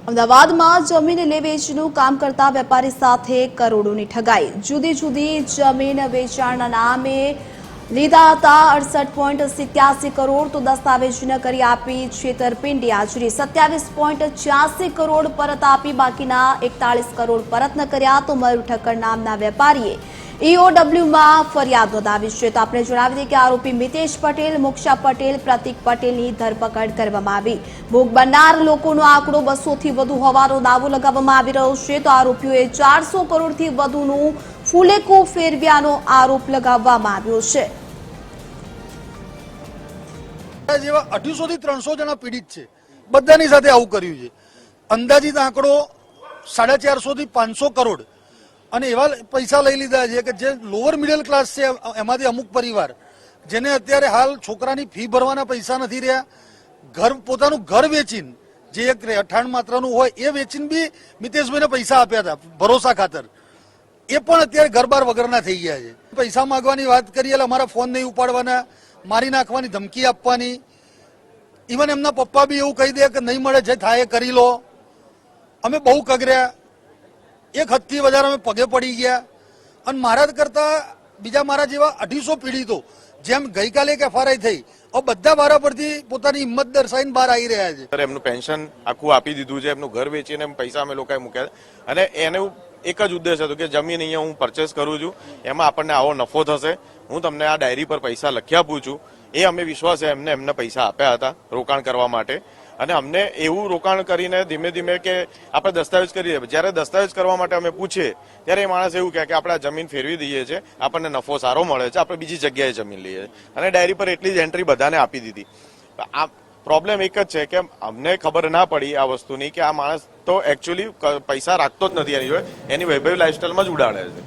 અમદાવાદમાં જમીન લે વેચનું કામ કરતા વેપારી સાથે કરોડોની ઠગાઈ। જુદી જુદી જમીન વેચાણના નામે લીધા હતા 68.87 કરોડ, તો દસ્તાવેજ ન કરી આપી છેતરપિંડી આચરી। 27.86 કરોડ પરત આપી બાકીના 41 કરોડ પરત ન કર્યા। તો મયુર ઠક્કર નામના વેપારીએ ઈઓડબ્લ્યુમાં ફરિયાદ નોંધાવી છે। તો આપણે જણાવી દઈએ કે આરોપી મિતેશ પટેલ, મોક્ષા પટેલ, પ્રતિક પટેલની ધરપકડ કરવામાં આવી। ભોગ બનનાર લોકોનો આંકડો 200 થી વધુ હોવાનો દાવો લગાવવામાં આવી રહ્યો છે। તો આરોપીઓએ 400 કરોડથી વધુનું ફુલેકો ફેરવ્યાનો આરોપ લગાવવામાં આવ્યો છે। જેવા 250 થી 300 જણા પીડિત છે, બધાની સાથે આવું કર્યું છે। અંદાજિત આંકડો 450 થી 500 કરોડ અને એવા પૈસા લઈ લીધા છે કે જે લોઅર મિડલ ક્લાસ છે, એમાંથી અમુક પરિવાર જેને અત્યારે હાલ છોકરાની ફી ભરવાના પૈસા નથી રહ્યા, પોતાનું ઘર વેચીને જે એક રહેઠાણ માત્રનું હોય એ વેચીને બી મિતેશભાઈને પૈસા આપ્યા હતા ભરોસા ખાતર, એ પણ અત્યારે ઘરબાર વગરના થઈ ગયા છે। પૈસા માંગવાની વાત કરીએ એટલે અમારા ફોન નહીં ઉપાડવાના, મારી નાખવાની ધમકી આપવાની, ઇવન એમના પપ્પા બી એવું કહી દે કે નહીં મળે, જે થાય કરી લો। અમે બહુ કગર્યા, એક હદથી વધારે અમે પગે પડી ગયા અને મારા કરતા બીજા મારા જેવા 250 પીડિતો, જેમ ગઈકાલે એક એફઆરઆઈ થઈ, બધા વારા પરથી પોતાની હિંમત દર્શાવીને બહાર આવી રહ્યા છે। એમનું પેન્શન આખું આપી દીધું છે, એમનું ઘર વેચીને પૈસા અમે લોકોએ મૂક્યા અને એનું એક જ ઉદ્દેશ હતો કે જમીન અહીંયા હું પરચેસ કરું છું, એમાં આપણને આવો નફો થશે, હું તમને આ ડાયરી પર પૈસા લખી આપું છું। એ અમે વિશ્વાસ છે એમને પૈસા આપ્યા હતા રોકાણ કરવા માટે અને અમને એવું રોકાણ કરીને ધીમે ધીમે કે આપણે દસ્તાવેજ કરીએ, જ્યારે દસ્તાવેજ કરવા માટે અમે પૂછીએ ત્યારે એ માણસ એવું કહે કે આપણે આ જમીન ફેરવી દઈએ છીએ, આપણને નફો સારો મળે છે, આપણે બીજી જગ્યાએ જમીન લઈએ અને ડાયરી પર એટલી જ એન્ટ્રી બધાને આપી દીધી। આ પ્રોબ્લેમ એક જ છે કે અમને ખબર ના પડી આ વસ્તુની કે આ માણસ તો એકચ્યુઅલી પૈસા રાખતો જ નથી, એની વૈભવી લાઈફસ્ટાઈલમાં જ ઉડાડે છે।